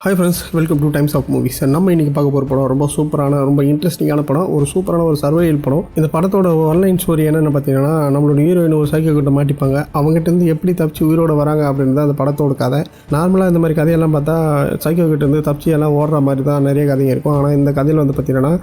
Hi friends, welcome to Times of Movies. நம்ம இன்றைக்கி பார்க்க போகிற படம் ரொம்ப சூப்பரான, ரொம்ப இன்ட்ரெஸ்டிங்கான படம். ஒரு சூப்பரான ஒரு சர்வைவல் படம். இந்த படத்தோட ஆன்லைன் ஸ்டோரி என்னென்னு பார்த்தீங்கன்னா, நம்மளோட ஹீரோயின் ஒரு சைக்கோ கிட்ட மாட்டிப்பாங்க. அவங்ககிட்டருந்து எப்படி தப்பிச்சு உயிரோடு வராங்க அப்படின்னு தான் அந்த படத்தோட கதை. நார்மலாக இந்த மாதிரி கதையெல்லாம் பார்த்தா சைக்கோ கிட்டேருந்து தப்பிச்சு எல்லாம் ஓடுற மாதிரி தான் நிறைய கதைங்க இருக்கும். ஆனால் இந்த கதையில் வந்து பார்த்தீங்கன்னா,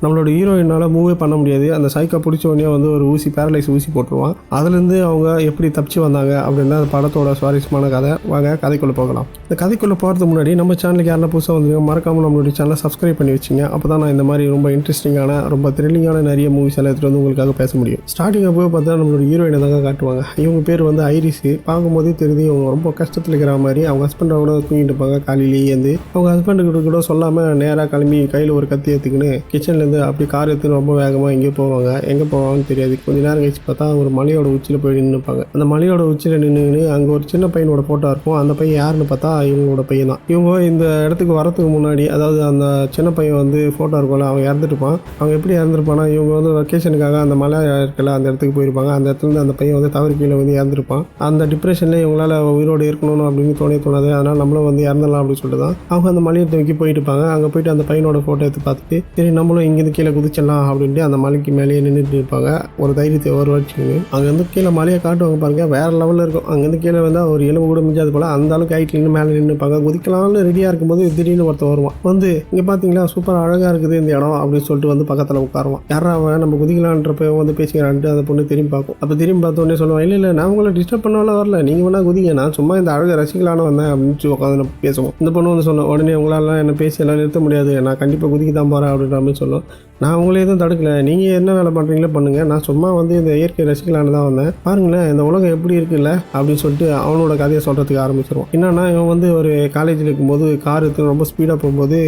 நம்மளோட ஹீரோயினால் மூவே பண்ண முடியாது. அந்த சைக்கோ பிடிச்ச உடனே வந்து ஒரு பேரலைஸ் ஊசி போட்டுருவான். அதுலேருந்து அவங்க எப்படி தப்பிச்சு வந்தாங்க அப்படின்னு தான் அந்த படத்தோட சுவாரஸ்யமான கதை. வாங்க கதைக்குள்ளே போகலாம். இந்த கதைக்குள்ளே போகிறதுக்கு முன்னாடி நம்ம சேனலுக்கு யாரெல்லாம் புதுசாக வந்து மறக்காமல் நம்மளுடைய சேனலை சப்ஸ்கிரைப் பண்ணி வச்சிங்க. அப்போ தான் நான் இந்த மாதிரி ரொம்ப இன்ட்ரெஸ்டிங்கான, ரொம்ப த்ரில்லிங்கான நிறைய மூவிஸ் எல்லாம் எடுத்துகிட்டு வந்து உங்களுக்காக பேச முடியும். ஸ்டார்டிங் அப்போ பார்த்தா நம்மளோட ஹீரோயினை தாங்க காட்டுவாங்க. இவங்க பேர் வந்து ஐரிஸ். பார்க்கும்போதே தெரியுது இவங்க ரொம்ப கஷ்டத்தில் இருக்கிற மாதிரி. அவங்க ஹஸ்பண்டோட தூங்கிட்டு இருப்பாங்க. காலையிலேயே வந்து அவங்க ஹஸ்பண்டுக்கிட்ட கூட சொல்லாமல் நேராக கிளம்பி கையில் ஒரு கத்தி எடுத்துக்கின்னு கிச்சன்லேருந்து அப்படி கார் எடுத்துன்னு ரொம்ப வேகமாக எங்கேயோ போவாங்க. எங்கே போவாங்கன்னு தெரியாது. கொஞ்ச நேரம் கழிச்சு பார்த்தா ஒரு மலையோட உச்சியில் போய் நின்றுப்பாங்க. அந்த மலையோட உச்சியில் நின்று அங்கே ஒரு சின்ன பையனோட ஃபோட்டோ இருக்கும். அந்த பையன் யாருன்னு பார்த்தா இவங்களோட பையன் தான். இவங்க இந்த இடத்துக்கு வரத்துக்கு முன்னாடி, அதாவது அந்த சின்ன பையன் வந்து ஃபோட்டோ இருக்கும்ல, அவன் இறந்துட்டுப்பான். அவங்க எப்படி இறந்துருப்பானா, இவங்க வந்து வெக்கேஷனுக்காக அந்த மலை இருக்கல அந்த இடத்துக்கு போயிருப்பாங்க. அந்த இடத்துல அந்த பையன் வந்து தவறு கீழே வந்து இறந்துருப்பான். அந்த டிப்ரெஷன்லேயே இவங்களால் உயிரோடு இருக்கணும் அப்படின்னு தோணாது. அதனால் நம்மளும் வந்து இறந்துடலாம் அப்படின்னு சொல்லிட்டு தான் அவங்க அந்த மலையை தூக்கி போயிட்டு இருப்பாங்க. அங்கே போயிட்டு அந்த பையனோட ஃபோட்டோ எடுத்து பார்த்துட்டு, சரி நம்மளும் இங்கேருந்து கீழே குதிச்சிடலாம் அப்படின்ட்டு அந்த மலைக்கு மேலேயே நின்றுட்டு இருப்பாங்க. ஒரு தைரியத்தை ஒரு வச்சுக்கோங்க. அங்கேருந்து கீழே மலையை காட்டுவாங்க பாருங்க, வேறு லெவலில் இருக்கும். அங்கேருந்து கீழே வந்து ஒரு எலும்பு கூட மிஞ்சாது போல் அந்த அளவுக்கு ஹைட்ல நின்று மேலே நின்றுப்பாங்க. குதிக்கலாம்னு ரெடியாக இருக்கும்போது திடீர்னு ஒருத்தர் வருவான். வந்து இங்கே பார்த்தீங்களா சூப்பர் அழகாக இருக்குது இந்த இடம் அப்படின்னு சொல்லிட்டு வந்து பக்கத்தில் உட்காருவான். யாரா அவன் நம்ம குதிக்கலான்றப்ப வந்து பேசிக்கிறான்ட்டு அந்த பொண்ணு திரும்பி பார்க்கும். அப்போ திரும்பி பார்த்தோன்னே சொல்லுவான், இல்லை நான் உங்களை டிஸ்டர்ப் பண்ணாலும் வரல, நீங்கள் வேணா குதிங்க, நான் சும்மா இந்த அழகை ரசிக்கலான்னு வந்தேன் அப்படின்னு உட்காந்து பேசுவோம். இந்த பொண்ணு வந்து சொன்னோம், உடனே உங்களால் என்ன பேசி எல்லாம் நிறுத்த முடியாது, நான் கண்டிப்பாக குதிக்க தான் போகிறேன் அப்படின்ற மாதிரி சொல்லும். நான் உங்களே எதுவும் தடுக்கலை, நீங்கள் என்ன வேலை பண்ணுறீங்களோ பண்ணுங்கள், நான் சும்மா வந்து இந்த இயற்கை ரசிக்கலான்னு தான் வந்தேன், பாருங்களேன் இந்த உலகம் எப்படி இருக்குல்ல அப்படின்னு சொல்லிட்டு அவனோட கதையை சொல்கிறதுக்கு ஆரம்பிச்சிருவான். என்னன்னா இவன் வந்து ஒரு காலேஜில் இருக்கும்போது கார் எடுத்து ரொம்ப ஸ்பீடாக போகும்போது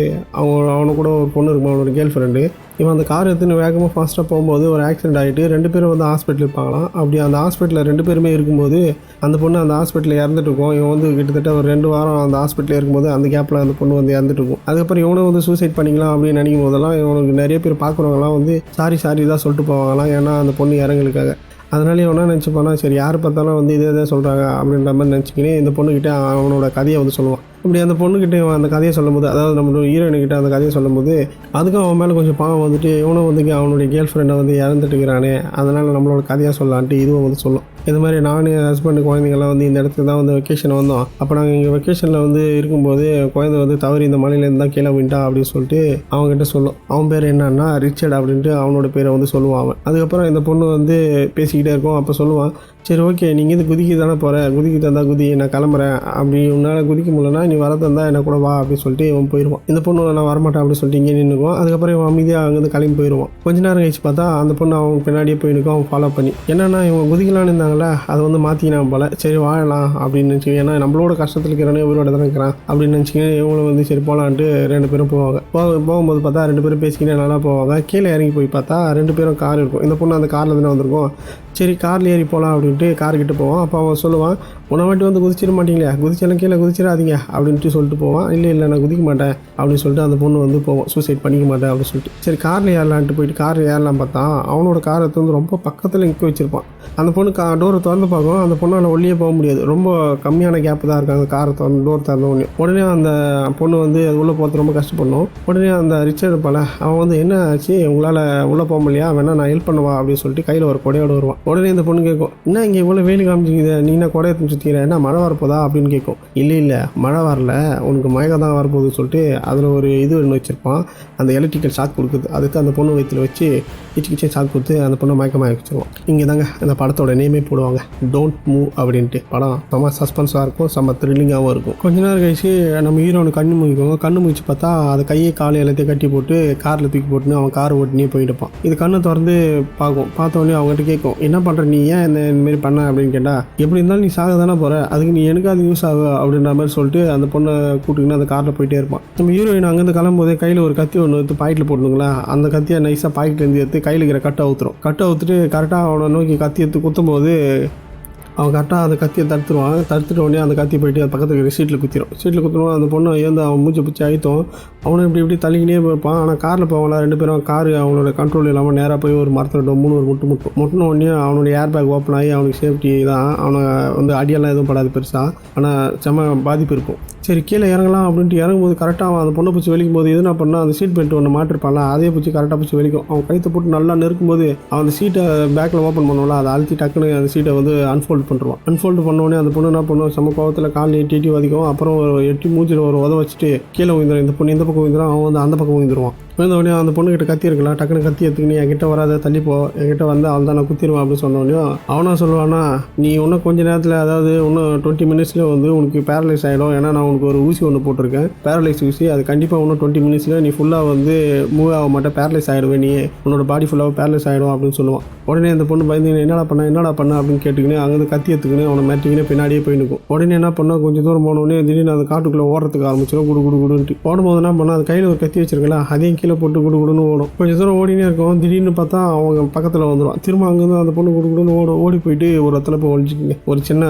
அவனை கூட ஒரு பொண்ணு இருக்கும், அவனோட கேர்ள் ஃப்ரெண்டு. இவன் அந்த கார் எடுத்துன்னு வேகமாக ஃபாஸ்ட்டாக போகும்போது ஒரு ஆக்சிடென்ட் ஆகிட்டு 2 பேரும் வந்து ஹாஸ்பிட்டல் இருப்பாங்களாம். அப்படி அந்த ஹாஸ்பிட்டலில் 2 பேருமே இருக்கும்போது அந்த பொண்ணு அந்த ஹாஸ்பிட்டலில் இறந்துட்டு இருக்கும். இவன் வந்து கிட்டத்தட்ட ஒரு 2 வாரம் அந்த ஹாஸ்பிட்டலில் இருக்கும்போது அந்த கேப்பில் அந்த பொண்ணு வந்து இறந்துட்டு இருக்கும். அதுக்கப்புறம் இவனும் வந்து சூசைட் பண்ணிக்கலாம் அப்படின்னு நினைக்கும் போதெல்லாம் இவனுக்கு நிறைய பேர் பார்க்குறவங்களாம் வந்து சாரி தான் சொல்லிட்டு போவாங்களாம். ஏன்னா அந்த பொண்ணு இறங்களுக்காக. அதனால இவனா நினச்சிப்பானா, சரி யார் பார்த்தாலும் வந்து இதே சொல்கிறாங்க அப்படின்ற மாதிரி நினச்சிக்கினே இந்த பொண்ணுக்கிட்ட அவனோட கதையை வந்து சொல்லுவான். இப்படி அந்த பொண்ணுக்கிட்ட அந்த கதையை சொல்லும்போது, அதாவது நம்மளோட ஹீரோயின்கிட்ட அந்த கதையை சொல்லும்போது அதுக்கும் அவன் மேலே கொஞ்சம் பாவம் வந்துட்டு, இவனும் வந்து அவனுடைய கேர்ள் ஃப்ரெண்டை வந்து இறந்துட்டுக்கிறானே, அதனால் நம்மளோட கதையாக சொல்லலான்ட்டு இதுவும் வந்து சொல்லும். இது மாதிரி நானும் என் ஹஸ்பண்டு குழந்தைங்கள்லாம் வந்து இந்த இடத்துக்கு தான் வந்து வெக்கேஷன் வந்தோம். அப்போ நாங்கள் இங்கே வெக்கேஷனில் வந்து இருக்கும்போது குழந்தை வந்து தவறி இந்த மலையிலேருந்து தான் கீழே விண்டா அப்படின்னு சொல்லிட்டு அவங்ககிட்ட சொல்லும். அவன் பேர் என்னன்னா ரிச்சர்ட் அப்படின்ட்டு அவனோட பேரை வந்து சொல்லுவான் அவன். அதுக்கப்புறம் இந்த பொண்ணு வந்து பேசிக்கிட்டே இருக்கும். அப்போ சொல்லுவான், சரி ஓகே நீங்கள் இது குதிக்க தானே போகிறேன், குதிக்க தந்தா குதி, நான் கிளம்புறேன், அப்படி உன்னால் குதிக்க முடியலன்னா நீ வர தந்தா என்ன கூட வா அப்படின்னு சொல்லிட்டு இவன் போயிடுவான். இந்த பொண்ணு நான் வரமாட்டேன் அப்படின்னு சொல்லிட்டு இங்கே நின்றுக்குவான். அதுக்கப்புறம் இவன் அமைதியாக அங்கேருந்து கிளம்பி போயிடுவான். கொஞ்ச நேரம் கழிச்சு பார்த்தா அந்த பொண்ணு அவங்க பின்னாடியே போயிருக்கும். அவன் ஃபாலோ பண்ணி என்னன்னா இவங்க குதிக்கலான்னு இருந்தாங்களே அதை வந்து மாற்றிக்கினான் போல. சரி வாழலாம் அப்படின்னு நினச்சிக்க, ஏன்னா நம்மளோட கஷ்டத்தில் இருக்கிறானே உயிரோட தானே இருக்கிறான் அப்படின்னு நினச்சிக்க இவங்களும் வந்து சரி போகலான்ட்டு 2 பேரும் போவாங்க. போகும்போது பார்த்தா 2 பேரும் பேசிக்கினே நல்லா போவாங்க. கீழே இறங்கி போய் பார்த்தா 2 பேரும் கார் இருக்கும். இந்த பொண்ணு அந்த காரில் தானே வந்திருக்கும். சரி காரில் ஏறி போகலாம் அப்படின்ட்டு கார்கிட்ட போவான். அப்போ அவன் சொல்லுவான், உன்னை வாட்டி வந்து குதிச்சிட மாட்டீங்களே, குதிச்செல்லாம் கீழே குதிச்சிடாதீங்க அப்படின்ட்டு சொல்லிட்டு போவான். இல்லை நான் குதிக்க மாட்டேன் அப்படின்னு சொல்லிட்டு அந்த பொண்ணு வந்து போவோம், சூசைட் பண்ணிக்க மாட்டேன் அப்படின்னு சொல்லிட்டு. சரி காரில் ஏறலான்ட்டு போயிட்டு காரில் ஏறலாம் பார்த்தா அவனோட காரை வந்து ரொம்ப பக்கத்தில் நிற்க வச்சிருப்பான். அந்த பொண்ணு டோரை திறந்து பார்க்கும். அந்த பொண்ணால் வெளியே போக முடியாது, ரொம்ப கம்மியான கேப்பு தான் இருக்காங்க காரை டோர் திறந்த உடனே அந்த பொண்ணு வந்து அது உள்ளே போகிறது ரொம்ப கஷ்டப்படணும். உடனே அந்த ரிச்சர்ட் இருப்பால, அவன் வந்து என்ன ஆச்சு உங்களால் உள்ளே போக முடியா, வேணா நான் ஹெல்ப் பண்ணுவா அப்படின்னு சொல்லிட்டு கையில் ஒரு கொடையோடு வருவான். உடனே இந்த பொண்ணு கேட்கும், என்ன இங்கே இவ்வளோ வெயில் காமிச்சிக்குது, நீ என்ன கொடையை சுற்றிக்கிற, என்ன மழை வரப்போதா அப்படின்னு கேட்கும். இல்லை மழை வரல, உனக்கு மயக்கம் தான் வரப்போகுதுன்னு சொல்லிட்டு அதில் ஒரு இது ஒன்று வச்சுருப்பான், அந்த எலக்ட்ரிக்கல் ஷாக் கொடுக்குது. அதுக்கு அந்த பொண்ணு வயிற்றில் வச்சு கிச்சே ஷாக் கொடுத்து அந்த பொண்ணை மயக்கமாக வச்சுருவான். இங்கே தாங்க அந்த படத்தோட நேமே போடுவாங்க, டோன்ட் மூவ் அப்படின்ட்டு. படம் செம்ம சஸ்பென்ஸாக இருக்கும், செம்ம த்ரில்லிங்காகவும் இருக்கும். கொஞ்ச நேரம் கழிச்சு நம்ம ஹீரோனு கண்ணு முழிக்குவாங்க. கண்ணு முழிச்சு பார்த்தா அதை கையை காலை எல்லாத்தையும் கட்டி போட்டு காரில் தூக்கி போட்டுன்னு அவன் கார் ஓட்டினே போயிட்டுப்பான். இது கண்ணை திறந்து பார்க்கும். பார்த்தோன்னே அவங்ககிட்ட கேட்கும், என்ன பண்ணுற நீ, ஏன் இந்தமாரி பண்ண அப்படின்னு கேட்டால், எப்படி இருந்தாலும் நீ சாக தானே போகிற, அதுக்கு நீ எனக்கு அது யூஸ் ஆகும் அப்படின்ற மாதிரி சொல்லிட்டு அந்த பொண்ணை கூட்டிக்கின்னு அந்த காரில் போயிட்டே இருப்பான். நம்ம ஹீரோயின் அங்கேருந்து கிளம்பும்போதே கையில் ஒரு கத்தி ஒன்று எடுத்து பாக்கெட்டில் போட்டுங்களா, அந்த கத்தியை நைஸாக பாக்கெட்லேருந்து எடுத்து கையில் இருக்கிற கட்டை ஊற்றுட்டு கரெக்டாக அவனை நோக்கி கத்தி எடுத்து குத்தும்போது அவன் கரெக்டாக அந்த கத்தியை தடுத்துட்டு உடனே அந்த கத்தி போயிட்டு அது பக்கத்துக்கு இருக்கிற சீட்டில் குத்திடும். அந்த பொண்ணு ஏந்து அவன் மூச்சை பிடிச்சி அழுத்தம். அவனும் இப்படி தள்ளிக்கினே போயிருப்பான். ஆனால் காரில் போவாங்களா 2 பேரும், கார் அவனோட கண்ட்ரோல் இல்லாமல் நேராக போய் ஒரு மரத்தில் ஒரு முட்டின உடனே அவனுடைய ஏர் பேக் ஓப்பன் ஆகி அவனுக்கு சேஃப்டி தான். அவனை வந்து அடியெல்லாம் எதுவும் படாது பெருசாக, ஆனால் செம்ம பாதிப்பு இருக்கும். சரி கீழே இறங்கலாம் அப்படின்ட்டு இறங்கும்போது கரெக்டாக அவன் அந்த பொண்ணை பிடிச்சி வெளிக்கும் போது எதுனா பண்ணால் அந்த சீட் பெல்ட் ஒன்று மாட்டிருப்பான்ல, அதே பிடிச்சி கரெக்டாக பிடிச்சி வெளிக்கும். அவன் கைத்தை போட்டு நல்லா நெருக்கும்போது அவன் அந்த சீட்டை பேக்கில் ஓப்பன் பண்ணுவோம்ல, அதை அழுத்தி டக்குன்னு அந்த சீட்டை வந்து அன்ஃபோல்டு பண்ணுவான். அன்ஃபோல்டு பண்ணோடனே அந்த பொண்ணு என்ன பண்ணுவோம், சம கோவத்தில் கால் எட்டி வதிக்கும். அப்புறம் ஒரு எட்டி மூஞ்சில் ஒரு உதவ வச்சுட்டு கீழே விழுந்துடும். இந்த பொண்ணு இந்த பக்கம் விழுந்துடும், அவன் வந்து அந்த பக்கம் விழுந்துருவான். விழுந்த உடனே அந்த பொண்ணுக்கிட்ட கத்தி இருக்கலாம், டக்குன்னு கத்தி எடுத்துக்கினு என்கிட்ட வராத தள்ளிப்போ, என்கிட்ட வந்து அவள் தான் நான் குத்திடுவேன் அப்படின்னு சொன்னோடனே அவனா சொல்லுவானா, நீ இன்னும் கொஞ்சம் நேரத்தில் அதாவது இன்னும் 20 மினிட்ஸில் வந்து உனக்கு பேரலைஸ் ஆகிடும். ஏன்னா நான் உனக்கு ஒரு ஊசி ஒன்று போட்டிருக்கேன், பேரலைஸ் ஊசி. அது கண்டிப்பாக இன்னும் 20 மினிட்ஸில் நீ ஃபுல்லாக வந்து மூவ் ஆக மாட்டேன், பேரலைஸ் ஆகிடுவேன், நீ உன்னோட பாடி ஃபுல்லாக பேரலைஸ் ஆகிடும் அப்படின்னு சொல்லுவான். உடனே அந்த பொண்ணு பயந்து என்னடா பண்ண அப்படின்னு கேட்டுக்கினு அங்கேருந்து கத்தி எடுத்துக்கினு அவனை மிரட்டிக்கினு பின்னாடியே போய் நிற்கும். உடனே என்ன பண்ணால் கொஞ்சம் தூரம் போனோடனே திடீர்னு அந்த காட்டுக்குள்ளே ஓடுறதுக்கு ஆரம்பிச்சிடும். குடுன்ட்டு ஓடும்போது என்ன பண்ணால் அது கையில் ஒரு கத்தி வச்சிருக்கல, அதையும் கீழே போட்டு குடுன்னு ஓடும். கொஞ்சம் தூரம் ஓடினே இருக்கும். திடீர்னு பார்த்தா அவங்க பக்கத்தில் வந்துடும். திரும்ப அங்கேருந்து அந்த பொண்ணு குடுன்னு ஓடி போயிட்டு ஒரு இடத்துல போய் ஒழிச்சிக்கிங்க. ஒரு சின்ன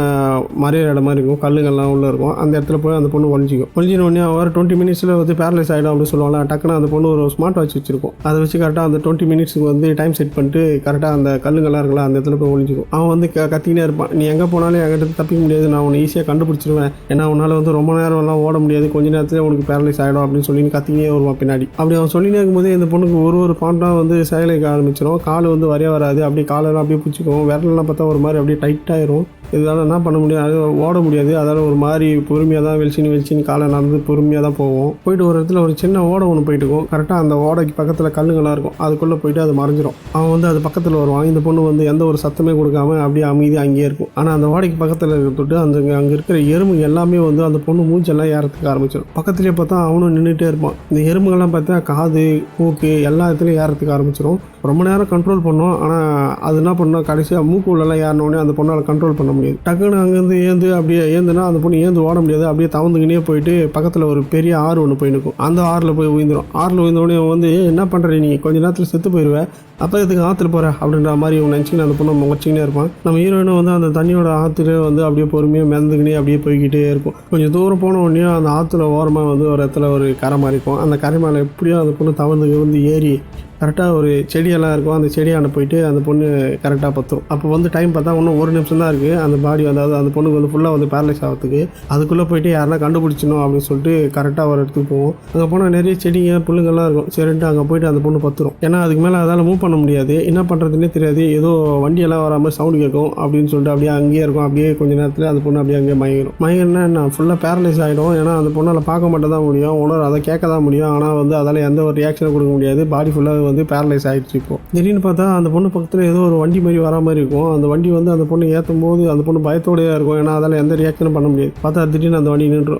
மறையிற இடம் மாதிரி இருக்கும், கல்லுங்கள்லாம் உள்ள இருக்கும். அந்த இடத்துல போய் அந்த பொண்ணு ஒழிச்சிக்கும். ஒழிஞ்சின உடனே அவர் 20 மினிட்ஸில் வந்து பேரலைஸ் ஆகிடும் அப்படின்னு சொல்லுவாங்க. டக்குன்னு அந்த பொண்ணு ஒரு ஸ்மார்ட் வாட்ச் வச்சிருக்கும். அதை வச்சு கரெக்டாக அந்த 20 மினிட்ஸுக்கு வந்து டைம் செட் பண்ணிட்டு கரெக்டாக அந்த கல்லுங்கள்லாம் இருக்கலாம் அந்த இடத்துல போய் ஒழிச்சிக்கும். அவன் வந்து கத்தினே இருப்பான், நீ எங்கே போனாலும் என்கிட்ட தப்பிக்க முடியாது, நான் உன்னை ஈஸியாக கண்டுபிடிச்சிருவேன், ஏன்னா உன்னால் வந்து ரொம்ப நேரம்லாம் ஓட முடியாது, கொஞ்ச நேரத்தில் உனக்கு பேரலைஸ் ஆகிடும் அப்படின்னு சொல்லி கத்தினே வருவான் பின்னாடி. அப்படி அவன் சொல்லினே இருக்கும்போது இந்த பொண்ணுக்கு ஒரு பாண்டாக வந்து செயலைக்க ஆரம்பிச்சிடும். கால் வந்து வரைய வராது, அப்படியே காலெல்லாம் அப்படியே பிடிச்சிக்கும். விரலெல்லாம் பார்த்தா ஒரு மாதிரி அப்படியே டைட்டாயிரும். இதனால் என்ன பண்ண முடியாது, ஓட முடியாது. அதால் ஒரு மாதிரி பொறுமையாக தான் வெளிச்சின்னு காலை நடந்து பொறுமையாக தான் போவோம். போயிட்டு ஒரு இடத்துல ஒரு சின்ன ஓடை ஒன்று போயிட்டு இருக்கும். கரெக்டாக அந்த ஓடைக்கு பக்கத்தில் கல்லுங்களாக இருக்கும், அதுக்குள்ளே போயிட்டு அது மறைஞ்சிரும். அவன் வந்து அது பக்கத்தில் வருவான். இந்த பொண்ணு வந்து எந்த ஒரு சத்தமே கொடுக்காம அப்படியே அமைதியாக அங்கேயே இருக்கும். ஆனால் அந்த ஓடைக்கு பக்கத்தில் இருக்கிறது அங்கே இருக்கிற எறும்பு எல்லாமே வந்து அந்த பொண்ணு மூஞ்செல்லாம் ஏறத்துக்கு ஆரம்பிச்சிடும். பக்கத்துலேயே பார்த்தா அவனும் நின்றுட்டே இருப்பான். இந்த எறும்புகள்லாம் பார்த்தா காது மூக்கு எல்லா இடத்துலையும் ஏறத்துக்கு ஆரம்பிச்சிடும். ரொம்ப நேரம் கண்ட்ரோல் பண்ணோம். ஆனால் அது என்ன பண்ணோம், கடைசியாக மூக்கு உள்ளெல்லாம் ஏறினோடனே அந்த பொண்ணால் கண்ட்ரோல் பண்ண முடியாது. டக்குன்னு அங்கேருந்து ஏந்து அப்படியே ஏந்துனா அந்த பொண்ணு ஏந்து ஓட முடியாது. அப்படியே தவந்துக்கினே போயிட்டு பக்கத்தில் ஒரு பெரிய ஆறு ஒன்று போய் நிற்கும். அந்த ஆறில் போய் விழுந்துடும். ஆறில் விழுந்தோடனே வந்து என்ன பண்ணுற நீ, கொஞ்ச நேரத்தில் செத்து போயிடுவேன், அப்போ இதுக்கு ஆற்றுல போகிற அப்படின்ற மாதிரி இவன் நினச்சிக்கின்னு அந்த பொண்ணை முகச்சிக்கினே இருப்பான். நம்ம ஹீரோயினும் வந்து அந்த தண்ணியோட ஆற்றுல வந்து அப்படியே பொறுமையாக மிதந்துக்கினே அப்படியே போய்கிட்டே இருக்கும். கொஞ்சம் தூரம் போன உடனே அந்த ஆற்றுல ஓரமாக வந்து ஒரு இடத்துல ஒரு கரை மாதிரி இருக்கும். அந்த கரை மேலே எப்படியோ அந்த பொண்ணு தவந்து வந்து ஏறி கரெக்டாக ஒரு செடியெல்லாம் இருக்கும். அந்த செடியாண்ட போயிட்டு அந்த பொண்ணு கரெக்டாக பற்றும். அப்போ வந்து டைம் பார்த்தா இன்னும் 1 நிமிஷம் தான் இருக்குது அந்த பாடி அதாவது அந்த பொண்ணுக்கு வந்து ஃபுல்லாக வந்து பேரலைஸ் ஆகிறதுக்கு. அதுக்குள்ளே போயிட்டு யாரெல்லாம் கண்டுபிடிச்சணும் அப்படின்னு சொல்லிட்டு கரெக்டாக ஒரு இடத்துக்கு போவோம். அங்கே போனால் நிறைய செடிங்க புல்லுங்கள்லாம் இருக்கும். சரின்ட்டு அங்கே போயிட்டு அந்த பொண்ணு பத்துரும். ஏன்னா அதுக்கு மேலே அதால் மூவ் பண்ண முடியாது, என்ன பண்ணுறதுன்னே தெரியாது. ஏதோ வண்டியெல்லாம் வராமல் சவுண்டு கேட்கும் அப்படின்னு சொல்லிட்டு அப்படியே அங்கேயே இருக்கும். அப்படியே கொஞ்சம் நேரத்தில் அந்த பொண்ணு அப்படியே அங்கேயே மயங்கினா நான் ஃபுல்லாக பேரலைஸ் ஆகிடும். ஏன்னா அந்த பொண்ணால் பார்க்க மட்டும் தான் முடியும், உணர் அதை கேட்க தான் முடியும். ஆனால் வந்து அதால் எந்த ஒரு ரியாக்ஷனும் கொடுக்க முடியாது. பாடி ஃபுல்லாக வந்து பேரலைஸ் ஆகிடுச்சு. இப்போ திடீர்னு பார்த்தா அந்த பொண்ணு பக்கத்தில் ஏதோ ஒரு வண்டி மாதிரி வரா மாதிரி இருக்கும். அந்த வண்டி வந்து அந்த பொண்ணு ஏற்றும் போது அந்த பொண்ணு பயத்தோடையே இருக்கும். ஏன்னா அதால் எந்த ரியாக்ஷனும் பண்ண முடியாது. பார்த்தா திடீர்னு அந்த வண்டி நின்று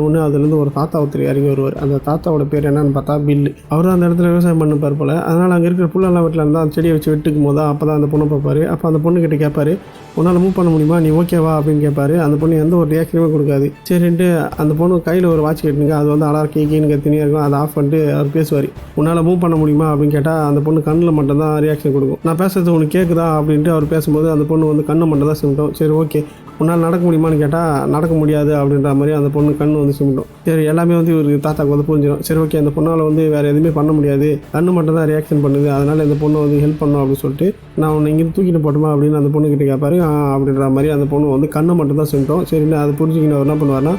ஒன்று அதுலேருந்து ஒரு தாத்தா ஒருத்தர் இறங்கி வருவார். அந்த தாத்தாவோட பேர் என்னன்னு பார்த்தா பில்லு. அவர் தான் அந்த இடத்துல விவசாயம் பண்ணிப்பார் போல். அதனால் அங்கே இருக்கிற புல்லெல்லாம் வீட்டில் இருந்தால் அந்த செடியை வச்சு வெட்டுக்கும் போது அப்போ தான் அந்த பொண்ணை பார்ப்பார். அப்போ அந்த பொண்ணுக்கிட்ட கேட்பார், உன்னால் மூவ் பண்ண முடியுமா, நீ ஓகேவா அப்படின்னு கேட்பாரு. அந்த பொண்ணு எந்த ஒரு ரியாக்ஷனுமே கொடுக்காது. சரின்ட்டு அந்த பொண்ணு கையில் ஒரு வாட்ச் கேட்டுங்க, அது வந்து அலார் கேக்கின்னு கத்தினியாக இருக்கும். அதை ஆஃப் பண்ணிட்டு அவர் பேசுவார், உன்னால் மூவ் பண்ண முடியுமா அப்படின்னு கேட்டால் அந்த பொண்ணு கண்ணில் மட்டும் தான் ரியாக்ஷன் கொடுக்கும். நான் பேசுறது உனக்கு கேட்குதா அப்படின்ட்டு அவர் பேசும்போது அந்த பொண்ணு வந்து கண்ணை மட்டும் தான் சிமிட்டும். சரி ஓகே, உன்னால் நடக்க முடியுமான்னு கேட்டால் நடக்க முடியாது அப்படின்ற மாதிரி அந்த பொண்ணு கண் வந்து சிமிட்டும். சரி எல்லாமே வந்து ஒரு தாத்தாக்கு வந்து புரிஞ்சிடும். சரி ஓகே, அந்த பொண்ணால் வந்து வேறு எதுவுமே பண்ண முடியாது, கண்ணு மட்டும் தான் ரியாக்ஷன் பண்ணுது, அதனால் இந்த பொண்ணை வந்து ஹெல்ப் பண்ணும் அப்படின்னு சொல்லிட்டு நான் உன்னை இங்கே தூக்கிட்டு போட்டுமா அப்படின்னு அந்த பொண்ணுக்கிட்ட கேட்பாரு. அப்படின்ற மாதிரி அந்த பொண்ணு வந்து கண்ணை மட்டும் தான் சிமிட்டும். சரின்னு அதை புரிஞ்சுக்கின்னு அவர் என்ன பண்ணுவார்னா,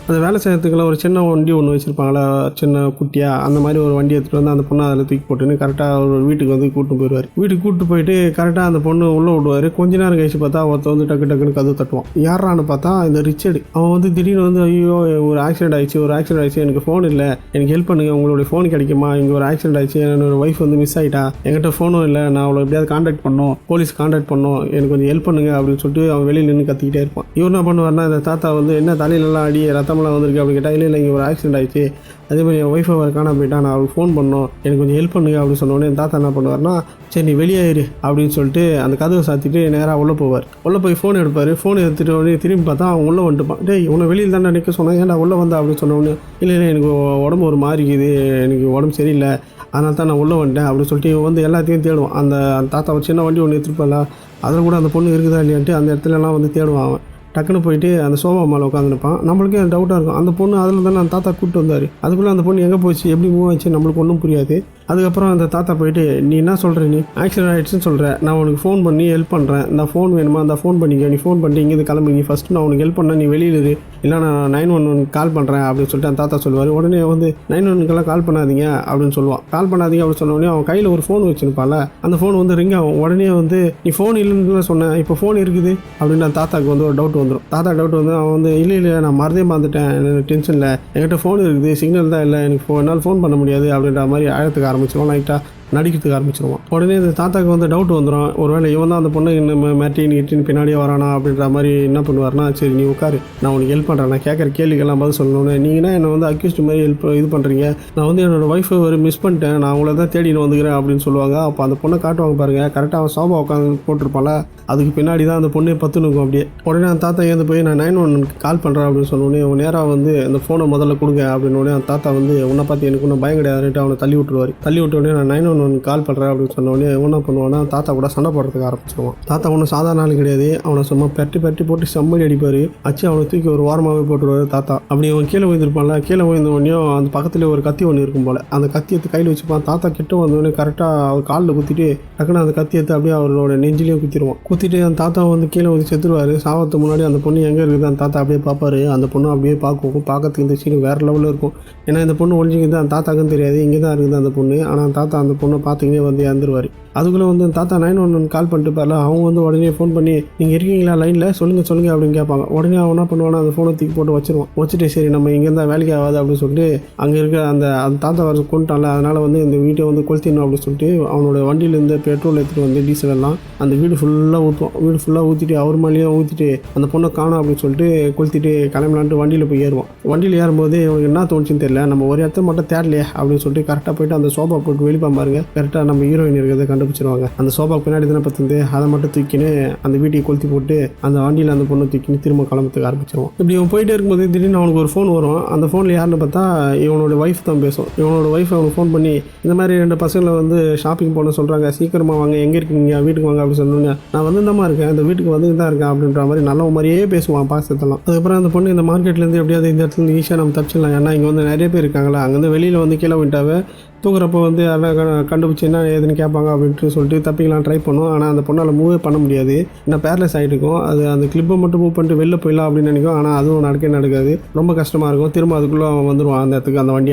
அந்த வேலை செய்யறதுக்குலாம் ஒரு சின்ன வண்டி ஒன்று வச்சுருப்பாங்களா, சின்ன குட்டியாக, அந்த மாதிரி ஒரு வண்டி எடுத்துகிட்டு வந்து அந்த பொண்ணை அதில் தூக்கி போட்டுன்னு கரெக்டாக ஒரு வீட்டுக்கு வந்து கூப்பிட்டு போயிடுவார். வீட்டுக்கு கூப்பிட்டு போயிட்டு கரெக்டாக அந்த பொண்ணு உள்ளே விடுவார். கொஞ்ச நேரம் கழிச்சு பார்த்தா ஒருத்த வந்து டக்குன்னு கதவு தட்டுவான். யாரான்னு பார்த்தா இந்த ரிச்சர்டு. அவன் வந்து திடீர்னு வந்து ஐயோ ஒரு ஆக்சிடென்ட் ஆயிடுச்சு, எனக்கு ஃபோன் இல்லை, எனக்கு ஹெல்ப் பண்ணுங்கள், உங்களுடைய ஃபோன் கிடைக்குமா, இங்கே ஒரு ஆக்சிடென்ட் ஆயிடுச்சு, என்னோட ஒய்ஃப் வந்து மிஸ் ஆகிட்டா, என்கிட்ட ஃபோனும் இல்லை, நான் அவளை எப்படியாவது கான்டாக்ட் பண்ணோம், போலீஸ் கான்டாக்ட் பண்ணோம், எனக்கு கொஞ்சம் ஹெல்ப் பண்ணுங்க அப்படின்னு சொல்லிட்டு அவன் வெளியில் நின்று கத்திக்கிட்டே இருப்பான். இவர் என்ன பண்ணுவார்னா, இந்த தாத்தா வந்து என்ன தலையிலலாம் அடி ரத்தமெல்லாம் வந்திருக்கு அப்படின்னு கேட்டால், இல்லை இங்கே ஒரு ஆக்சிடென்ட் ஆயிடுச்சு, அதே மாதிரி என் ஒய்ஃபை அவர் காணாம போயிட்டா, நான் அவளுக்கு ஃபோன் பண்ணோம், எனக்கு கொஞ்சம் ஹெல்ப் பண்ணுங்க அப்படின்னு சொன்னோடனே என் தாத்தா என்ன பண்ணுவார்னா, சரி நீ வெளியாயிரு அப்படின்னு சொல்லிட்டு அந்த கதவை சாத்திட்டு நேராக உள்ளே போவார். உள்ளே போய் ஃபோன் எடுப்பார். ஃபோன் எடுத்துகிட்டு உடனே திரும்பி பார்த்தா அவன் உள்ளே வந்துட்டுப்பான். டேய் உன்னை வெளியில் தானே நிற்க சொன்னேன், ஏன்டா உள்ளே வந்தா அப்படின்னு சொன்னோடனே, இல்லை எனக்கு உடம்பு ஒரு மாறிக்குது, எனக்கு உடம்பு சரியில்லை, அதனால தான் நான் உள்ளே வந்துட்டேன் அப்படின்னு சொல்லிட்டு இவன் வந்து எல்லாத்தையும் தேடுவான். அந்த தாத்தா ஒரு சின்ன வண்டி ஒன்று எடுத்துருப்பால, அதில் கூட அந்த பொண்ணு இருக்குதா இல்லையான்ட்டு அந்த இடத்துலலாம் வந்து தேடுவான். அவன் டக்குன்னு போயிட்டு அந்த சோஃபா மேலே உட்காந்துருப்பான். நம்மளுக்கே டவுட்டாக இருக்கும், அந்த பொண்ணு அதில் தானே அந்த தாத்தா கூப்பிட்டு வந்தார், அதுக்குள்ளே அந்த பொண்ணு எங்கே போச்சு, எப்படி மூவ் ஆச்சு, நம்மளுக்கு ஒன்றும் புரியாது. அதுக்கப்புறம் அந்த தாத்தா போயிட்டு, நீ என்ன சொல்கிற, நீ ஆக்சிடென்ட் ஆகிடுச்சுன்னு சொல்கிற, நான் உனக்கு ஃபோன் பண்ணி ஹெல்ப் பண்ணுறேன், இந்த ஃபோன் வேணுமா அந்த ஃபோன் பண்ணிக்க, நீ ஃபோன் பண்ணி இங்கேருந்து கிளம்பி, நீ ஃபஸ்ட்டு நான் உனக்கு ஹெல்ப் பண்ணேன், நீ வெளியில் இரு, இல்லை நான் 911 கால் பண்ணுறேன் அப்படின்னு சொல்லிட்டு அந்த தாத்தா சொல்லுவார். உடனே வந்து 911 கால் பண்ணாதீங்க அப்படின்னு சொல்லுவான். கால் பண்ணாதீங்க அப்படின்னு சொன்னோடனே அவன் கையில் ஒரு ஃபோன் வச்சுருப்பால, அந்த ஃபோன் வந்து ரிங் ஆகும். உடனே வந்து நீ ஃபோன் இல்லைன்னு சொன்னேன், இப்போ ஃபோன் இருக்குது அப்படின்னு அந்த தாத்தாவுக்கு வந்து ஒரு டவுட் வந்துடும். தாத்தா டவுட் வந்து அவன் வந்து இல்லை நான் மறந்தே மறந்துட்டேன், எனக்கு டென்ஷனில் என்கிட்ட ஃபோன் இருக்குது, சிக்னல் தான் இல்லை, எனக்கு என்னால் ஃபோன் பண்ண முடியாது அப்படின்ற மாதிரி ஆழத்துக்கு ஆரம்பிச்சிடுவான். லைட்டாக நடிக்கிறதுக்கு ஆரம்பிச்சிருவான். உடனே இந்த தாத்தாவுக்கு வந்து டவுட் வந்துடும், ஒருவேளை இவன் தான் அந்த பொண்ணு இன்னும் மேட்டின்னு பின்னாடியே வரானா அப்படின்ற மாதிரி என்ன பண்ணுவார்னா, சரி நீ உட்காரு, நான் உனக்கு ஹெல்ப் பண்ணுறேன், நான் கேட்குற கேள்விக்கெல்லாம் பதில் சொல்லணும்னு. நீங்கள் என்னை வந்து அக்யூஸ்ட் மாதிரி இது பண்ணுறீங்க, நான் வந்து என்னோடய ஒய்ஃபை ஒரு மிஸ் பண்ணிட்டேன், நான் அவங்கள தான் தேடின்னு வந்துக்கிறேன் அப்படின்னு சொல்லுவாங்க. அப்போ அந்த பொண்ணை காட்டுவாங்க பாருங்கள், கரெக்டாக அவன் சோபா உட்காந்து போட்டிருப்பால, அதுக்கு பின்னாடி தான் அந்த பொண்ணே பத்துனுக்கும் அப்படியே. உடனே அந்த தாத்தா ஏந்து போய் நான் 911 கால் பண்ணுறேன் அப்படின்னு சொன்னோடனே அவன் நேராக வந்து அந்த ஃபோனை முதல்ல கொடுங்க அப்படின்னு. அந்த தாத்தா வந்து உன்னை பார்த்து எனக்கு ஒன்றும் பயம் கிடையாதுன்ட்டு அவனை தள்ளி விட்டுருவார். தள்ளி விட்ட உடனே நான் 911 கால் பண்ணுறேன் அப்படின்னு சொன்னோடனே என்ன பண்ணுவான்னா, தாத்தா கூட சண்டை போடுறதுக்கு ஆரம்பிச்சிடுவான். தாத்தா ஒன்றும் சாதாரண ஆள் கிடையாது, அவனை சும்மா பெட்டி போட்டு செம்மடி அடிப்பார். அச்சு அவனை தூக்கி ஒரு வாரமாகவே போட்டுருவார் தாத்தா. அப்படி அவன் கீழே விழுந்திருப்பான்ல, கீழே விழுந்த உடனே அந்த பக்கத்தில் ஒரு கத்தி ஒன்று இருக்கும் போல், அந்த கத்தி எடுத்து கையில் வச்சுப்பான். தாத்தா கிட்ட வந்தோடனே கரெக்டாக அவர் காலில் குத்திட்டு டக்குன்னு அந்த கத்தி எடுத்து அப்படியே அவரோட நெஞ்சிலையும் குத்திடுவான். குத்திட்டு அந்த தாத்தா வந்து கீழே வந்து செத்துருவார். சாவத்துக்கு முன்னாடி அந்த பொண்ணு எங்கே இருக்குது அந்த தாத்தா அப்படியே பார்ப்பாரு. அந்த பொண்ணு அப்படியே பார்க்கறதுக்கு இந்த சீன் வேறு லெவலில் இருக்கும். ஏன்னா இந்த பொண்ணு ஒழிஞ்சிக்கிது அந்த தாத்தாக்குன்னு தெரியாது, இங்கே தான் இருக்குது அந்த பொண்ணு. ஆனால் தாத்தா அந்த பொண்ணை பார்த்துக்கினே வந்து இறந்துருவார். அதுக்குள்ளே வந்து தாத்தா 911 கால் பண்ணிட்டு பாருல, அவங்க வந்து உடனே ஃபோன் பண்ணி நீங்கள் இருக்கீங்களா லைனில், சொல்லுங்கள் அப்படின்னு கேட்பாங்க. உடனே அவன் என்ன பண்ணுவானா, அந்த ஃபோனை தூக்கி போட்டு வச்சுட்டு சரி நம்ம இங்கே இருந்தால் வேலைக்கு ஆகாது அப்படின்னு சொல்லிட்டு அங்கே இருக்க அந்த தாத்தா வர கொண்டுட்டான்ல, அதனால் வந்து இந்த வீட்டை வந்து கொளுத்திடணும் அப்படின்னு சொல்லிட்டு அவனோட வண்டியிலேருந்து பெட்ரோல் எடுத்துகிட்டு வந்து டீசல் எல்லாம் அந்த வீடு ஃபுல்லாக ஊற்றுவான். வீடு ஃபுல்லாக ஊற்றிட்டு அவர் மேலேயே ஊற்றிட்டு அந்த பொண்ணை காணும் அப்படின்னு சொல்லிட்டு கொளுத்திட்டு கிளம்பலான்ட்டு வண்டியில் போய் ஏறுவான். வண்டியில் ஏறும்போது இவனுக்கு என்ன தோணுச்சுன்னு தெரியல, நம்ம ஒரு இடத்த மட்டும் தேடலையே அப்படின்னு சொல்லிட்டு கரெக்டாக போயிட்டு அந்த சோபா போட்டு வெளிப்பான் பாருங்க, கரெக்டாக நம்ம ஹீரோயின் இருக்கிறத கண்டுபிடிச்சிருவாங்க. அந்த சோபா பின்னாடி தானே பார்த்துருந்து அதை மட்டும் தூக்கின்னு அந்த வீட்டையை கொளுத்தி போட்டு அந்த வண்டியில் அந்த பொண்ணை தூக்கின்னு திரும்ப கிளம்புறதுக்கு ஆரம்பிச்சிருவான். இப்படி இவன் போயிட்டே இருக்கும்போது திடீர்னு அவனுக்கு ஒரு ஃபோன் வரும். அந்த ஃபோனில் யாருன்னு பார்த்தா இவனோட ஒய்ஃப் தான் பேசும். இவனோட ஒய்ஃப் அவனுக்கு ஃபோன் பண்ணி இந்த மாதிரி 2 பசங்களை வந்து ஷாப்பிங் போன சொல்கிறாங்க, சீக்கிரமாக வாங்க, எங்கே இருக்கீங்க, வீட்டுக்கு வாங்க அப்படின்னு சொன்னோன்னே நான் வந்து தான் இருக்கேன், இந்த வீட்டுக்கு வந்து தான் இருக்கேன் அப்படின்ற மாதிரி நல்ல மாதிரியே பேசுவான் பாசத்தெல்லாம். அதுக்கப்புறம் அந்த பொண்ணு இந்த மார்க்கெட்லேருந்து எப்படியாவது இந்த இடத்துல ஈஸியாக நம்ம தப்பிச்சிடலாம், ஏன்னா இங்கே வந்து நிறைய பேர் இருக்காங்களா, அங்கேருந்து வெளியில் வந்து கீழே விட்டாவே தூங்குறப்போ வந்து யாரும் கண்டுபிடிச்சி என்ன ஏதுன்னு கேட்பாங்க அப்படின்ட்டு சொல்லிட்டு தப்பிக்கலாம் ட்ரை பண்ணுவோம். ஆனால் அந்த பொண்ணால் மூவே பண்ண முடியாது, ஏன்னா பேர்லெஸ் ஆகிட்டு இருக்கும். அது அந்த கிளிப்பை மட்டும் மூவ் பண்ணிட்டு வெளில போயிடலாம் அப்படின்னு நினைக்கும். ஆனால் அதுவும் நடக்காது, ரொம்ப கஷ்டமாக இருக்கும். திரும்ப அதுக்குள்ளே அவன் வந்துடுவான் அந்த இடத்துக்கு, அந்த வண்டி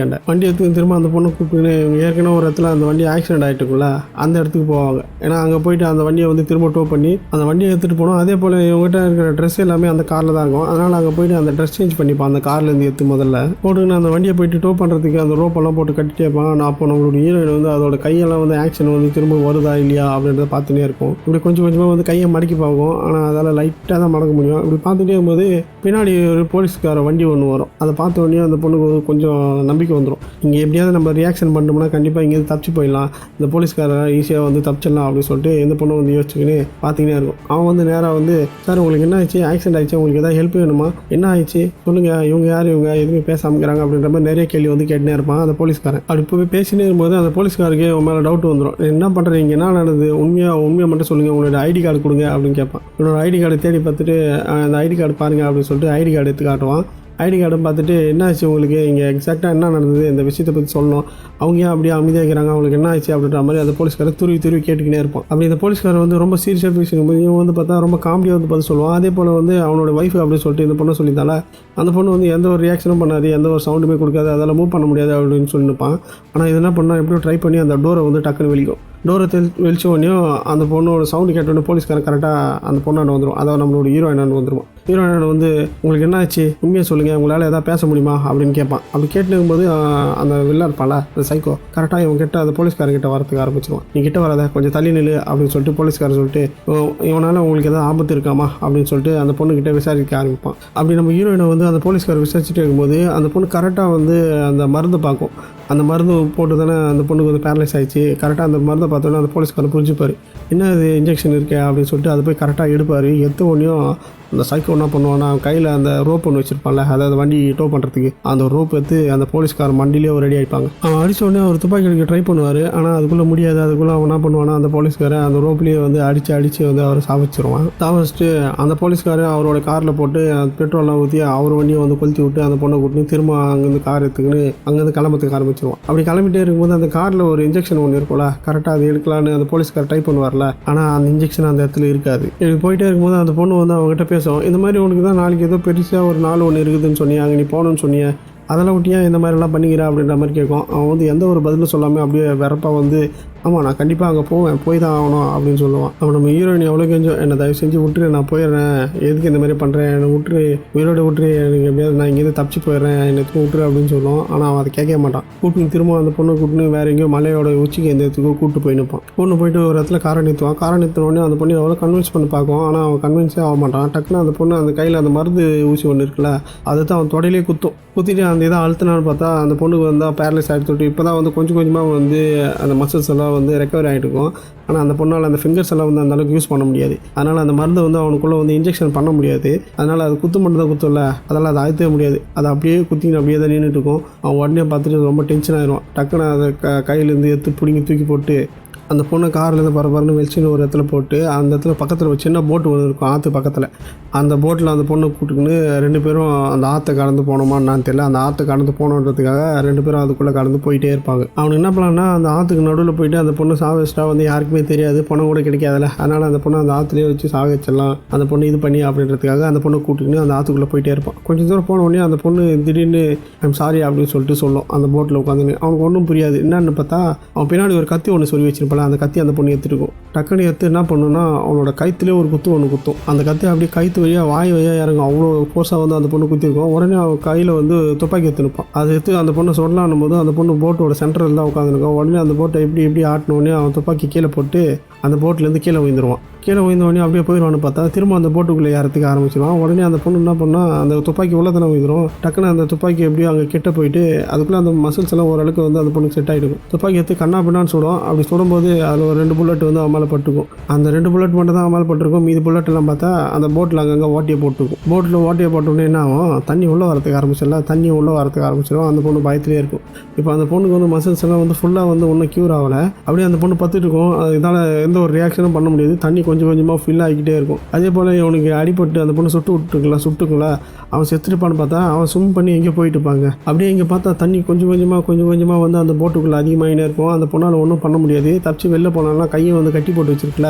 எடுத்துக்கு திரும்ப அந்த பொண்ணு கூப்பிட்டு ஏற்கனவே ஒரு இடத்துல அந்த வண்டி ஆக்சிடென்ட் ஆகிட்டுக்குள்ள அந்த இடத்துக்கு போவாங்க. ஏன்னா அங்கே போயிட்டு அந்த வண்டியை வந்து திரும்ப டோ பண்ணி அந்த வண்டியை எடுத்துகிட்டு போனோம். அதே போல் இவங்ககிட்ட இருக்கிற ட்ரெஸ் எல்லாமே அந்த காரில் தான் இருக்கும். அதனால் அங்கே போயிட்டு அந்த ட்ரெஸ் சேஞ்ச் பண்ணிப்பான் அந்த கார்லேருந்து எடுத்து முதல்ல போட்டுன்னு அந்த வண்டியை போயிட்டு டோ பண்ணுறதுக்கு அந்த ரோப்பெல்லாம் போட்டு கட்டிட்டே இருப்பான். நான் அப்போ நம்மளுடைய ஹீரோயின் வந்து அதோட கையெல்லாம் வந்து ஆக்ஷன் வந்து திரும்ப வருதா இல்லையா அப்படின்றத பார்த்துட்டே இருக்கும். இப்படி கொஞ்சம் கொஞ்சமாக வந்து கையை மடக்கி பார்க்கும். ஆனால் அதால் லைட்டாக தான் மடக்க முடியும். இப்படி பார்த்துட்டே இருக்கும்போது பின்னாடி ஒரு போலீஸ்கார வண்டி ஒன்று வரும். அதை பார்த்த உடனே அந்த பொண்ணுக்கு கொஞ்சம் நம்பிக்கை வந்துடும், இங்கே எப்படியாவது நம்ம ரியாக்ஷன் பண்ணிட்டோம்னா கண்டிப்பாக இங்கேருந்து தப்பிச்சு போயிடலாம், இந்த போலீஸ்கார ஈஸியாக வந்து தப்பிச்சிடலாம் அப்படின்னு சொல்லிட்டு இந்த பொண்ணு வந்து யோசிச்சுக்கின்னு பார்த்துக்கினே இருக்கும். அவன் வந்து நேராக வந்து சார் உங்களுக்கு என்ன ஆச்சு, ஆக்சிடென்ட் ஆகிடுச்சு, உங்களுக்கு எதாவது ஹெல்ப் வேணுமா, என்ன ஆயிடுச்சு சொல்லுங்கள், இவங்க யார், இவங்க எதுவுமே பேசாமக்கிறாங்க அப்படின்ற மாதிரி நிறைய கேள்வி வந்து கேட்டுனே இருப்பான் அந்த போலீஸ்காரன். அப்படி போய் பேசினே இருக்கும்போது அந்த போலீஸ்காருக்கு உன் மேலே டவுட் வந்துடும், என்ன பண்ணுறீங்க, என்ன நடந்தது, உண்மையாக மட்டும் சொல்லுங்கள், உங்களோட ஐடி கார்டு கொடுங்க அப்படின்னு கேட்பான். என்னோட ஐடி கார்டு தேடி பார்த்துட்டு அந்த ஐடி கார்டு பாருங்கள் அப்படின்னு சொல்லிட்டு ஐடி கார்டு எடுத்து காட்டுவான். ஐடி கார்டை பார்த்துட்டு என்ன ஆச்சு உங்களுக்கு, இங்கே எக்ஸாக்டாக என்ன நடந்தது, இந்த விஷயத்தை பற்றி சொல்லணும், அவங்க ஏன் அப்படியே அமைதியாக இருக்கிறாங்க, அவங்களுக்கு என்ன ஆச்சு அப்படின்ற மாதிரி அந்த போலீஸ்காரர் துருவி கேட்டுக்கினே இருப்பான். அப்படி இந்த போலீஸ்காரர் வந்து ரொம்ப சீரியஸாக பேசிக்கும்போது இவன் வந்து பார்த்தா ரொம்ப காமெடியாக வந்து பார்த்து சொல்லுவான். அதே போல் வந்து அவனோட ஒய்ஃப் அப்படின்னு சொல்லிட்டு இந்த பொண்ணை சொல்லியிருந்தால அந்த பொண்ணு வந்து எந்த ஒரு ரியாக்ஷனும் பண்ணாது, எந்த ஒரு சவுண்டுமே கொடுக்காது, அதெல்லாம் மூவ் பண்ண முடியாது அப்படின்னு சொல்லியிருப்பான். ஆனால் இது என்ன பண்ணால் எப்படியோ ட்ரை பண்ணி அந்த டோரை வந்து டக்குன்னு வெளிக்கும். டோரை வெளிச்ச உடனேயும் அந்த பொண்ணோட சவுண்டு கேட்டோடனே போலீஸ்காரன் கரெக்டாக அந்த பொண்ணாண்ட வந்துடும். அதாவது நம்மளோட ஹீரோயினாண்டு வந்துடுவான். ஹீரோயினாண்டு வந்து உங்களுக்கு என்ன ஆச்சு, உண்மையாக சொல்லுங்கள், உங்களால் எதாவது பேச முடியுமா அப்படின்னு கேட்பான். அப்படி கேட்டு இருக்கும்போது அந்த வில்லா இருப்பான்ல அந்த சைக்கோ கரெக்டாக இவன் கிட்ட அந்த போலீஸ்காரர்கிட்ட வரத்துக்கு ஆரம்பிச்சிருவான். நீ கிட்ட வராத, கொஞ்சம் தள்ளி நில்லு அப்படின்னு சொல்லிட்டு போலீஸ்காரர் சொல்லிட்டு இவனால் உங்களுக்கு எதாவது ஆபத்து இருக்காமா அப்படின்னு சொல்லிட்டு அந்த பொண்ணுக்கிட்ட விசாரிக்க ஆரம்பிப்பான். அப்படி நம்ம ஹீரோயினை வந்து அந்த போலீஸ்காரர் விசாரிச்சுட்டு இருக்கும்போது அந்த பொண்ணு கரெக்டாக வந்து அந்த மருந்து பார்க்கும். அந்த மருந்து போட்டு தானே அந்த பொண்ணுக்கு வந்து பேரலைஸ் ஆகிடுச்சு. கரெக்டாக அந்த மருந்தை பார்த்தோன்னே அந்த போலீஸ்காரர் புரிஞ்சுப்பார், என்ன அது இன்ஜெக்ஷன் இருக்கே அப்படின்னு சொல்லிட்டு அதை போய் கரெக்டாக எடுப்பார். எடுத்த உடனே அந்த சைக்கோ என்ன பண்ணுவான்னா அவன் கையில் அந்த ரோப் ஒன்று வச்சிருப்பான்ல, அதாவது வண்டி டோ பண்ணுறதுக்கு அந்த ரோப் எடுத்து அந்த போலீஸ்காரன் மண்டிலேயே ரெடி ஆகிப்பாங்க. அவன் அடிச்ச உடனே அவர் துப்பாக்கி அடிக்க ட்ரை பண்ணுவார். ஆனால் அதுக்குள்ளே முடியாது. அதுக்குள்ளே அவன் என்ன பண்ணுவானா அந்த போலீஸ்காரன் அந்த ரோப்லேயே வந்து அடித்து வந்து அவரை சாவச்சிருவான். சாவச்சிட்டு அந்த போலீஸ்காரன் அவரோட காரில் போட்டு பெட்ரோல்லாம் ஊற்றி அவர் வண்டியை வந்து கொளுத்தி விட்டு அந்த பொண்ணை கூட்டின்னு திரும்ப அங்கேருந்து கார் எடுத்துக்கின்னு அங்கேருந்து கிளம்பத்துக்கு ஆரம்பிச்சிருவான். அப்படி கிளம்பிட்டே இருக்கும்போது அந்த காரில் ஒரு இன்ஜெக்ஷன் ஒன்று இருக்கும்ல, கரெக்டாக அது எடுக்கலான்னு அந்த போலீஸ்கார் ட்ரை பண்ணுவார்ல, ஆனால் அந்த இன்ஜெக்ஷன் அந்த இடத்துல இருக்காது. இப்படி போயிட்டே இருக்கும்போது அந்த பொண்ணு வந்து அவங்ககிட்ட பேசும், இந்த மாதிரி உனக்கு தான் நாளைக்கு ஏதோ பெருசாக ஒரு நாள் ஒன்று இருக்குதுன்னு சொன்னியா, அங்கே நீ போகணுன்னு சொன்னியா, அதெல்லாம் விட்டியா இந்த மாதிரிலாம் பண்ணிக்கிறா அப்படின்ற மாதிரி கேட்கும். அவன் வந்து எந்த ஒரு பதிலும் சொல்லாமல் அப்படியே வெறப்பாக வந்து ஆமாம் நான் கண்டிப்பாக அங்கே போவேன், போய் தான் ஆகணும் அப்படின்னு சொல்லுவான். அவன் நம்ம ஹீரோயின் எவ்வளோ கெஞ்சம், என்னை தயவு செஞ்சு விட்டுரு, நான் போயிடுறேன், எதுக்கு இந்த மாதிரி பண்ணுறேன், என்னை விட்டுரு, உயிரோட விட்டுரு, எனக்கு எப்படியாவது நான் இங்கேருந்து தப்பிச்சு போயிடுறேன், எனக்கு விட்டுரு அப்படின்னு சொல்லுவான். ஆனால் அவன் அதை கேட்க மாட்டான். கூப்பிட்டு திரும்ப அந்த பொண்ணை கூப்பிட்டு வேறு எங்கேயோ மலையோட உச்சிக்கு எந்த இடத்துக்கோ கூப்பிட்டு போய் நிற்பான். பொண்ணு போயிட்டு ஒரு இடத்துல காரை நிறுத்துவான். காரை நிறுத்தினோடனே அந்த பொண்ணு எவ்வளோ கன்வின்ஸ் பண்ணி பார்க்கும். ஆனால் அவன் கன்வின்ஸே ஆக மாட்டான். டக்குன்னு அந்த பொண்ணு அந்த கையில் அந்த மருந்து ஊசி ஒன்று இருக்குல்ல, அதை தான் அவன் தொடையிலே குத்திட்டு அந்த இதை அழுத்தினான்னு பார்த்தா அந்த பொண்ணுக்கு வந்தால் பேரலைஸ் ஆகிட்டு இப்போ தான் வந்து கொஞ்சம் கொஞ்சமாக வந்து அந்த மசில்ஸ் எல்லாம் வந்து ரெக்கவரி ஆகிட்டு இருக்கும். ஆனால் அந்த பொண்ணால் அந்த ஃபிங்கர்ஸ் எல்லாம் வந்து அந்த அளவுக்கு யூஸ் பண்ண முடியாது. அதனால் அந்த மருந்தை வந்து அவனுக்குள்ளே வந்து இன்ஜெக்ஷன் பண்ண முடியாது. அதனால் அது குத்து மட்டும் தான் குத்தல, அதனால் அதை அழுத்தவே முடியாது. அதை அப்படியே குத்தின்னு அப்படியே தான் நின்றுட்டு இருக்கும். அவன் உடனே பார்த்துட்டு ரொம்ப டென்ஷன் ஆயிடுவான். டக்குன்னு அதை கையிலேருந்து எடுத்து பிடிங்கி தூக்கி போட்டு அந்த பொண்ணை கார்லேருந்து பரபரன்னு வெளிச்சின்னு ஒரு இடத்துல போட்டு அந்த இடத்துல பக்கத்தில் ஒரு சின்ன போட்டு ஒன்று இருக்கும் ஆற்று பக்கத்தில். அந்த போட்டில் அந்த பொண்ணை கூட்டுக்குன்னு 2 பேரும் அந்த ஆற்றை கடந்து போனோமான்னு தெரியல, அந்த ஆற்றை கடந்து போனோன்றதுக்காக 2 பேரும் அதுக்குள்ளே கடந்து போயிட்டே இருப்பாங்க. அவனுக்கு என்ன பண்ணலான்னா அந்த ஆற்றுக்கு நடுவில் போயிட்டு அந்த பொண்ணு சாவச்சிட்டா வந்து யாருக்குமே தெரியாது, பணம் கூட கிடைக்காதுல்ல, அதனால் அந்த பொண்ணை அந்த ஆற்றுலேயே வச்சு சாவச்சிடலாம், அந்த பொண்ணு இது பண்ணி அப்படின்றதுக்காக அந்த பொண்ணை கூட்டுக்குன்னு அந்த ஆற்றுக்குள்ளே போயிட்டே இருப்பான். கொஞ்சம் தூரம் போன உடனே அந்த பொண்ணு திடீர்னு ஐம் சாரி அப்படின்னு சொல்லிட்டு சொல்லும் அந்த போட்டில் உட்காந்துன்னு. அவனுக்கு ஒன்றும் புரியாது. என்னன்னு பார்த்தா அவன் பின்னாடி ஒரு கத்தி ஒன்று சொல்லி வச்சிருப்பான். அந்த கத்தி அந்த பொண்ணு எடுத்துருக்கும். டக்குன்னு எடுத்து என்ன பண்ணுன்னா அவனோட கைத்துலேயே ஒரு குத்து ஒன்று குத்தும். அந்த கத்தி அப்படியே கைத்து வழியாக வாய் வழியாக இறங்கும். அவ்வளோ ஃபோர்ஸாக வந்து அந்த பொண்ணு குத்திருக்கும். உடனே அவன் கையில் வந்து துப்பாக்கி எடுத்து நிற்பான். அதை எடுத்து அந்த பொண்ணை சொல்லலான்னும் போது அந்த பொண்ணு போட்டோட சென்டரில் தான் உட்காந்துருக்கும். உடனே அந்த போட்டை எப்படி ஆட்டினோடனே அவன் துப்பாக்கி கீழே போட்டு அந்த போட்லேருந்து கீழே விழுந்துருவான். கீழே விழுந்தோடனே அப்படியே போயிடுவான்னு பார்த்தா திரும்ப அந்த போட்டுக்குள்ளே ஏறத்துக்கு ஆரம்பிச்சிடுவான். உடனே அந்த பொண்ணு என்ன பண்ணால் அந்த துப்பாக்கி உள்ள தானே விழுந்துடும். டக்குன்னு அந்த துப்பாக்கி எப்படியும் அங்கே கிட்ட போயிட்டு அதுக்குள்ளே அந்த மசில்ஸ் எல்லாம் ஓரளவுக்கு வந்து அந்த பொண்ணுக்கு செட் ஆகிடும். துப்பாக்கி எடுத்து கண்ணா பின்னான்னு சுடும். அப்படி சுடும்போது அதில் ஒரு 2 புல்லட் வந்து அவன் மேலே பட்டுக்கும். அந்த 2 புல்லட் மட்டும் தான் அவன் மேலே பட்டிருக்கும். மீதி புல்லட் எல்லாம் பார்த்தா அந்த போட்டில் அங்கங்கே ஓட்டியை போட்டுருக்கும். போட்டில் ஓட்டியை போட்டோன்னே என்ன ஆகும், தண்ணி உள்ளே வரத்துக்கு ஆரம்பிச்சிடலாம். தண்ணி உள்ளே வரத்துக்கு ஆரம்பிச்சிடும். அந்த பொண்ணு பயத்திலே இருக்கும். இப்போ அந்த பொண்ணுக்கு வந்து மசில்ஸ் எல்லாம் வந்து ஃபுல்லாக வந்து ஒன்றும் க்யூர் ஆகலை. அப்படியே அந்த பொண்ணு பத்துட்டு இருக்கும். இதால் எந்த ஒரு ரியாக்ஷனும் பண்ண முடியாது. தண்ணி கொஞ்சம் கொஞ்சமாக ஃபில் ஆகிக்கிட்டே இருக்கும். அதே போல் இவனுக்கு அடிபட்டு அந்த பொண்ணு சுட்டுக்குள்ள அவன் செத்துருப்பான்னு பார்த்தா அவன் ஸ்விம் பண்ணி எங்கே போயிட்டு இருப்பாங்க. அப்படியே இங்கே பார்த்தா தண்ணி கொஞ்சம் கொஞ்சமாக வந்து அந்த போட்டுக்குள்ளே அதிகமாகினே இருக்கும். அந்த பொண்ணால் ஒன்றும் பண்ண முடியாது. தப்பிச்சு வெளில போனாலும் கையை வந்து கட்டி போட்டு வச்சிருக்கல,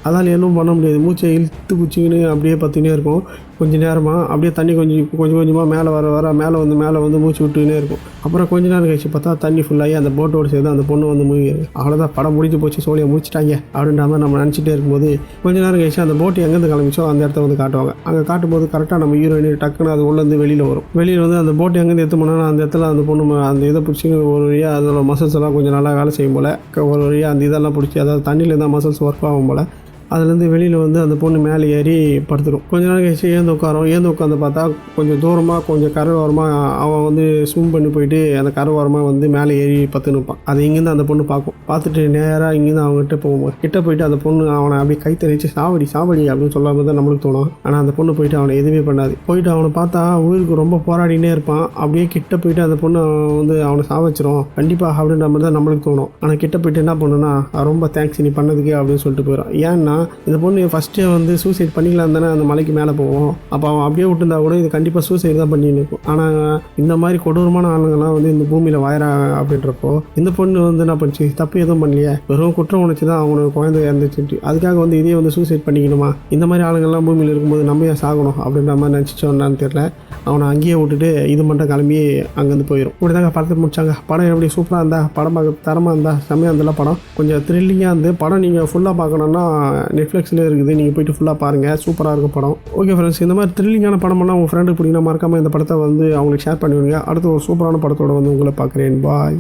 அதால் எதுவும் பண்ண முடியாது. மூச்சை இழுத்து குச்சிக்கின்னு அப்படியே பார்த்துக்கினே இருக்கும். கொஞ்சம் நேரமாக அப்படியே தண்ணி கொஞ்சம் கொஞ்சமாக மேலே வர மேலே வந்து மூச்சு விட்டுக்கினே இருக்கும். அப்புறம் கொஞ்ச நேரம் கழிச்சு பார்த்தா தண்ணி ஃபுல்லாகி அந்த போட்டோடு சேர்ந்து அந்த பொண்ணு வந்து மூழ்கிடுது. அவ்வளோதான், படம் முடிஞ்சு போச்சு, சோழியை முடிச்சிட்டாங்க அப்படின்ற மாதிரி நம்ம நினச்சிட்டே இருக்கும்போது கொஞ்ச நேரம் கழிச்சு அந்த போட்டு எங்கேருந்து கிளம்பிச்சோ அந்த இடத்த வந்து காட்டுவாங்க. அங்கே காட்டும்போது கரெக்டாக நம்ம ஹீரோயின் டக்குன்னு அது உள்ளேருந்து வெளியில் வரும். வெளியில் வந்து அந்த போட்டு எங்கேருந்து எடுத்து போனோன்னா அந்த இடத்துல அந்த பொண்ணு அந்த இதை பிடிச்சி ஒரு வழியாக அதோட மசில்ஸ் எல்லாம் கொஞ்சம் நல்லா வேலை செய்யும் போல், ஒரு வழியாக அந்த இதெல்லாம் பிடிச்சி அதாவது தண்ணியில் இருந்தால் மசில்ஸ் ஒர்க் ஆகும் போல் அதுலேருந்து வெளியில் வந்து அந்த பொண்ணு மேலே ஏறி படுத்துடும். கொஞ்ச நேரம் கழிச்சு ஏந்து உட்காந்து பார்த்தா கொஞ்சம் தூரமாக கொஞ்சம் கரை ஓரமாக அவன் வந்து ஸ்விம் பண்ணி போயிட்டு அந்த கரை ஓரமாக வந்து மேலே ஏறி பத்து நிற்பான். அது இங்கேருந்து அந்த பொண்ணு பார்க்கும். பார்த்துட்டு நேராக இங்கேருந்து அவங்ககிட்ட போவோம். கிட்ட போயிட்டு அந்த பொண்ணு அவனை அப்படியே கைத்தறிச்சு சாவடி அப்படின்னு சொல்லாமல் தான் நம்மளுக்கு தோணும். ஆனால் அந்த பொண்ணு போயிட்டு அவனை எதுவுமே பண்ணாது. போயிட்டு அவனை பார்த்தா உயிருக்கு ரொம்ப போராடினே இருப்பான். அப்படியே கிட்ட போயிட்டு அந்த பொண்ணு வந்து அவனை சாவச்சிரும் கண்டிப்பாக அப்படின்ற மாதிரி தான் நம்மளுக்கு தோணும். ஆனால் கிட்ட போயிட்டு என்ன பண்ணுன்னா ரொம்ப தேங்க்ஸ் நீ பண்ணதுக்கு அப்படின்னு சொல்லிட்டு போயிடும். ஏன்னா இந்த பொண்ணு ஃபஸ்ட்டே வந்து சூசைட் பண்ணிக்கலாம் தானே அந்த மலைக்கு மேலே போவோம். அப்போ அவன் அப்படியே விட்டுருந்தா கூட இது கண்டிப்பாக சூசைட் தான் பண்ணின்னு இருக்கும். ஆனால் இந்த மாதிரி கொடூரமான ஆளுங்கள்லாம் வந்து இந்த பூமியில் வாயிறாங்க அப்படின்றப்போ இந்த பொண்ணு வந்து என்ன பண்ணிச்சு, தப்பு எதுவும் பண்ணலையே, வெறும் குற்றம் உணர்ச்சி தான் அவங்களோட குழந்தை இறந்துச்சு. அதுக்காக வந்து இதே வந்து சூசைட் பண்ணிக்கணுமா, இந்த மாதிரி ஆளுங்கள்லாம் பூமியில் இருக்கும்போது நம்ம ஏன் சாகணும் அப்படின்ற மாதிரி நினச்சிச்சோன்னான்னு தெரியல. அவனை அங்கேயே விட்டுட்டு இது மட்டும் கிளம்பி அங்கேருந்து போயிடும். இப்படி தாங்க படத்தை முடிச்சாங்க. படம் எப்படி சூப்பராக இருந்தால், படம் பார்க்க தரமாக இருந்தால், செம்மையாக இருந்தாலும் படம் கொஞ்சம் த்ரில்லிங்காக இருந்து படம் நீங்கள் ஃபுல்லாக பார்க்கணுன்னா நெட்ஃப்ளிக்ஸில் இருக்குது, நீங்கள் போய்ட்டு ஃபுல்லாக பாருங்கள், சூப்பராக இருக்கும் படம். ஓகே ஃப்ரெண்ட்ஸ், இந்த மாதிரி த்ரில்லிங்கான படம்னா உங்கள் ஃப்ரெண்டுக்கு பிடிக்கினா மறக்காமல் இந்த படத்தை வந்து அவங்களுக்கு ஷேர் பண்ணிவிடுங்க. அடுத்து ஒரு சூப்பரான படத்தோடு வந்து உங்களை பார்க்குறேன். பாய்.